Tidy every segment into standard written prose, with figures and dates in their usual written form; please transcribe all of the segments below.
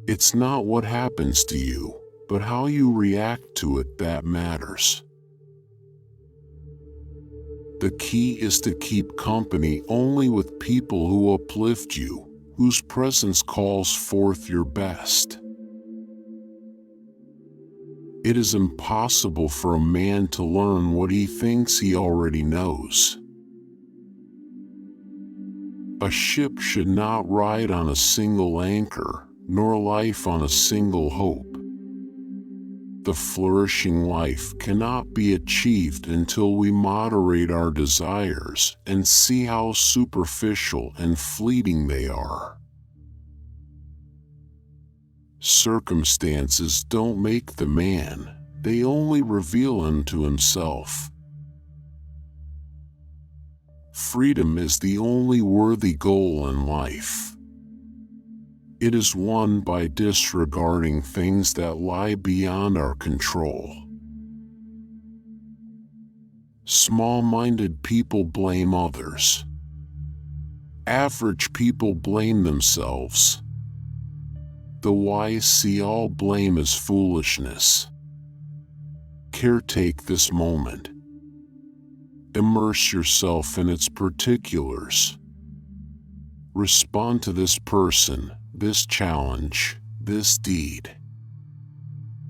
It's not what happens to you, but how you react to it that matters. The key is to keep company only with people who uplift you, whose presence calls forth your best. It is impossible for a man to learn what he thinks he already knows. A ship should not ride on a single anchor, nor life on a single hope. The flourishing life cannot be achieved until we moderate our desires and see how superficial and fleeting they are. Circumstances don't make the man, they only reveal him to himself. Freedom is the only worthy goal in life. It is won by disregarding things that lie beyond our control. Small-minded people blame others. Average people blame themselves. The wise see all blame as foolishness. Caretake this moment. Immerse yourself in its particulars. Respond to this person, this challenge, this deed.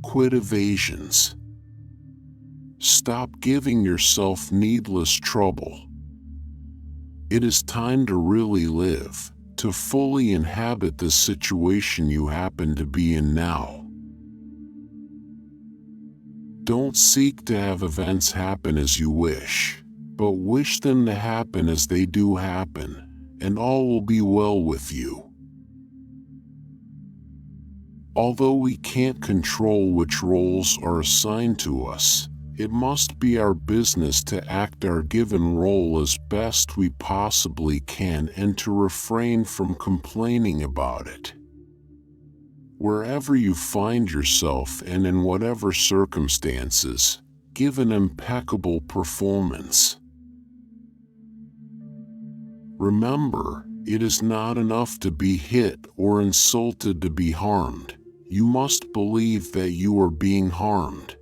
Quit evasions. Stop giving yourself needless trouble. It is time to really live, to fully inhabit the situation you happen to be in now. Don't seek to have events happen as you wish, but wish them to happen as they do happen, and all will be well with you. Although we can't control which roles are assigned to us, it must be our business to act our given role as best we possibly can and to refrain from complaining about it. Wherever you find yourself and in whatever circumstances, give an impeccable performance. Remember, it is not enough to be hit or insulted to be harmed. You must believe that you are being harmed.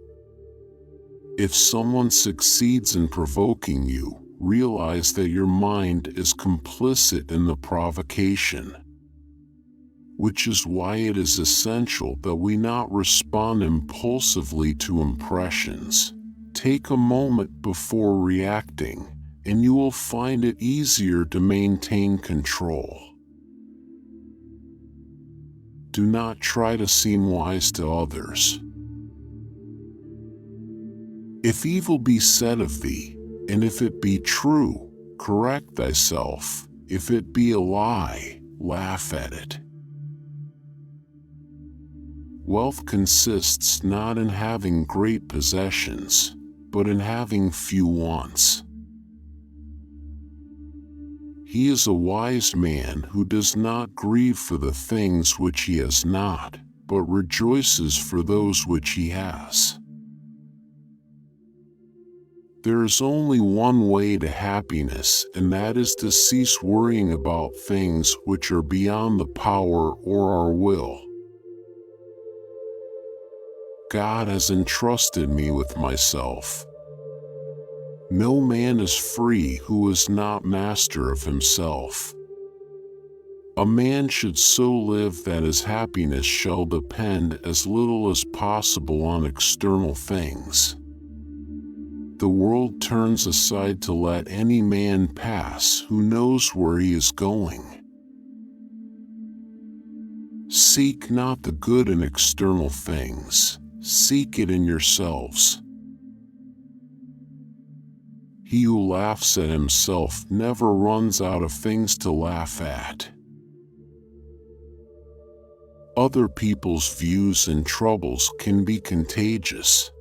If someone succeeds in provoking you, realize that your mind is complicit in the provocation. Which is why it is essential that we not respond impulsively to impressions. Take a moment before reacting, and you will find it easier to maintain control. Do not try to seem wise to others. If evil be said of thee, and if it be true, correct thyself. If it be a lie, laugh at it. Wealth consists not in having great possessions, but in having few wants. He is a wise man who does not grieve for the things which he has not, but rejoices for those which he has. There is only one way to happiness, and that is to cease worrying about things which are beyond the power or our will. God has entrusted me with myself. No man is free who is not master of himself. A man should so live that his happiness shall depend as little as possible on external things. The world turns aside to let any man pass who knows where he is going. Seek not the good in external things, seek it in yourselves. He who laughs at himself never runs out of things to laugh at. Other people's views and troubles can be contagious.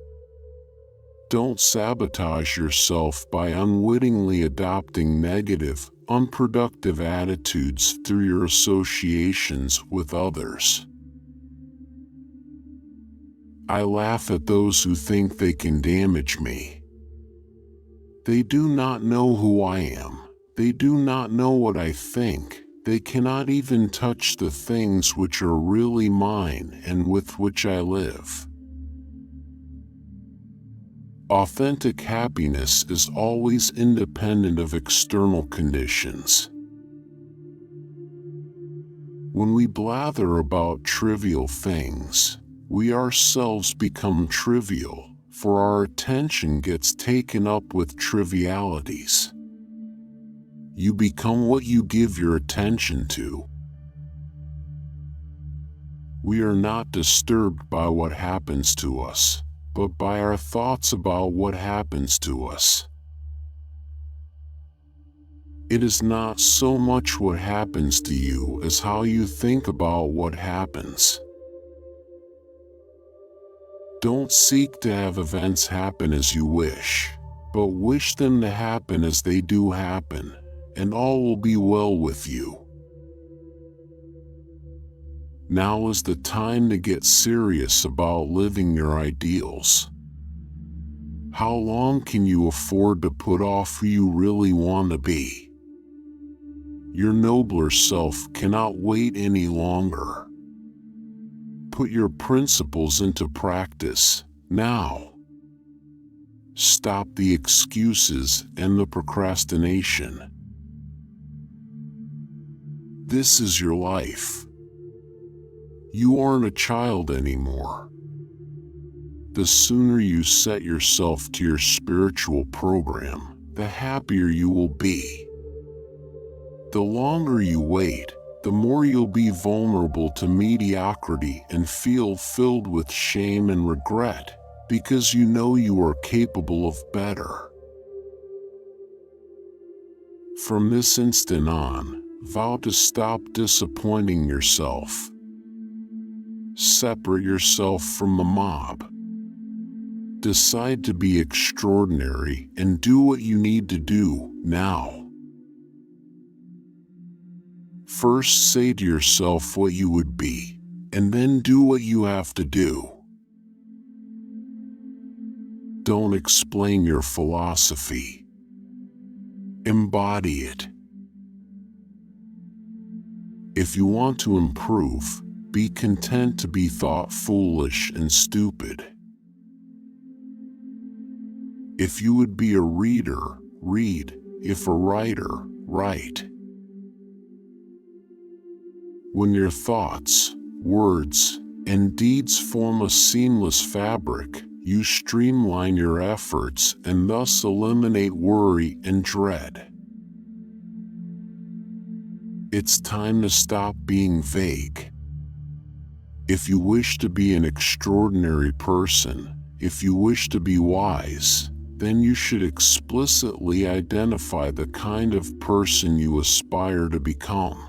Don't sabotage yourself by unwittingly adopting negative, unproductive attitudes through your associations with others. I laugh at those who think they can damage me. They do not know who I am. They do not know what I think. They cannot even touch the things which are really mine and with which I live. Authentic happiness is always independent of external conditions. When we blather about trivial things, we ourselves become trivial, for our attention gets taken up with trivialities. You become what you give your attention to. We are not disturbed by what happens to us, but by our thoughts about what happens to us. It is not so much what happens to you as how you think about what happens. Don't seek to have events happen as you wish, but wish them to happen as they do happen, and all will be well with you. Now is the time to get serious about living your ideals. How long can you afford to put off who you really want to be? Your nobler self cannot wait any longer. Put your principles into practice now. Stop the excuses and the procrastination. This is your life. You aren't a child anymore. The sooner you set yourself to your spiritual program, the happier you will be. The longer you wait, the more you'll be vulnerable to mediocrity and feel filled with shame and regret, because you know you are capable of better. From this instant on, vow to stop disappointing yourself. Separate yourself from the mob. Decide to be extraordinary and do what you need to do now. First say to yourself what you would be, and then do what you have to do. Don't explain your philosophy. Embody it. If you want to improve, be content to be thought foolish and stupid. If you would be a reader, read. If a writer, write. When your thoughts, words, and deeds form a seamless fabric, you streamline your efforts and thus eliminate worry and dread. It's time to stop being vague. If you wish to be an extraordinary person, if you wish to be wise, then you should explicitly identify the kind of person you aspire to become.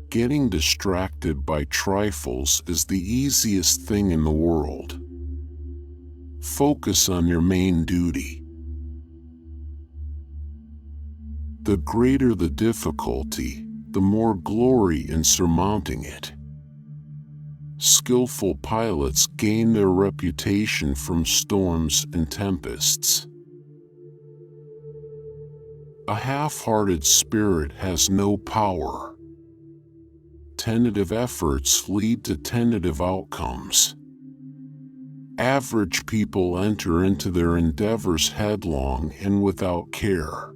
Getting distracted by trifles is the easiest thing in the world. Focus on your main duty. The greater the difficulty, the more glory in surmounting it. Skillful pilots gain their reputation from storms and tempests. A half-hearted spirit has no power. Tentative efforts lead to tentative outcomes. Average people enter into their endeavors headlong and without care.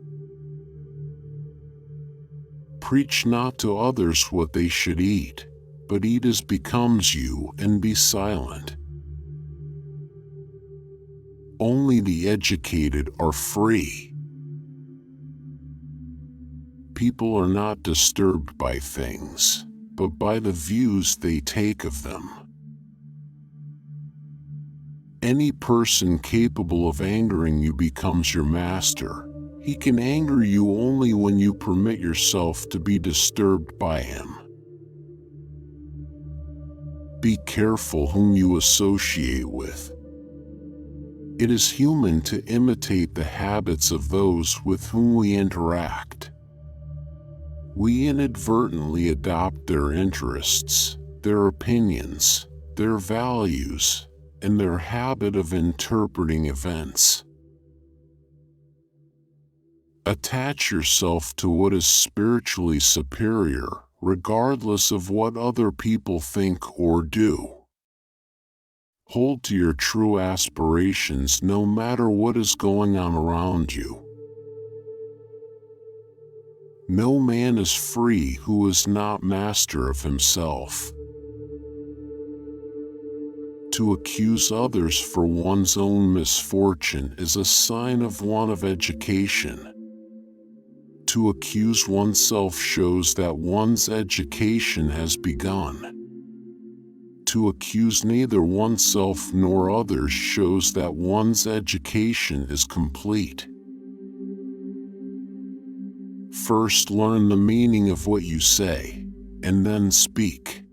Preach not to others what they should eat, but eat as becomes you and be silent. Only the educated are free. People are not disturbed by things, but by the views they take of them. Any person capable of angering you becomes your master. He can anger you only when you permit yourself to be disturbed by him. Be careful whom you associate with. It is human to imitate the habits of those with whom we interact. We inadvertently adopt their interests, their opinions, their values, and their habit of interpreting events. Attach yourself to what is spiritually superior, regardless of what other people think or do. Hold to your true aspirations no matter what is going on around you. No man is free who is not master of himself. To accuse others for one's own misfortune is a sign of want of education. To accuse oneself shows that one's education has begun. To accuse neither oneself nor others shows that one's education is complete. First learn the meaning of what you say, and then speak.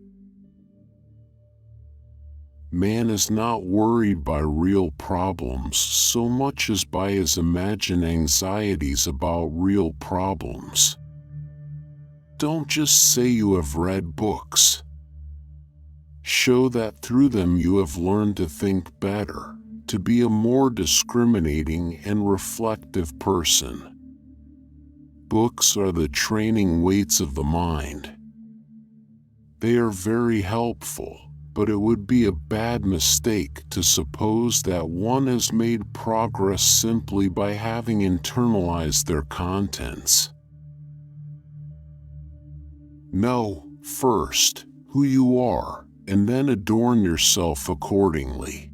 Man is not worried by real problems so much as by his imagined anxieties about real problems. Don't just say you have read books. Show that through them you have learned to think better, to be a more discriminating and reflective person. Books are the training weights of the mind. They are very helpful. But it would be a bad mistake to suppose that one has made progress simply by having internalized their contents. Know, first, who you are, and then adorn yourself accordingly.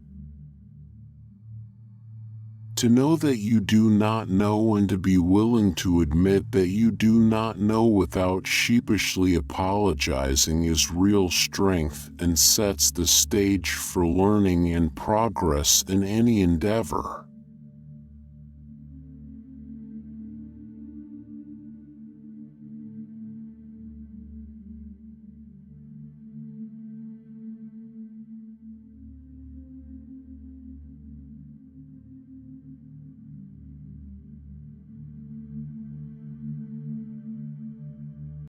To know that you do not know and to be willing to admit that you do not know without sheepishly apologizing is real strength and sets the stage for learning and progress in any endeavor.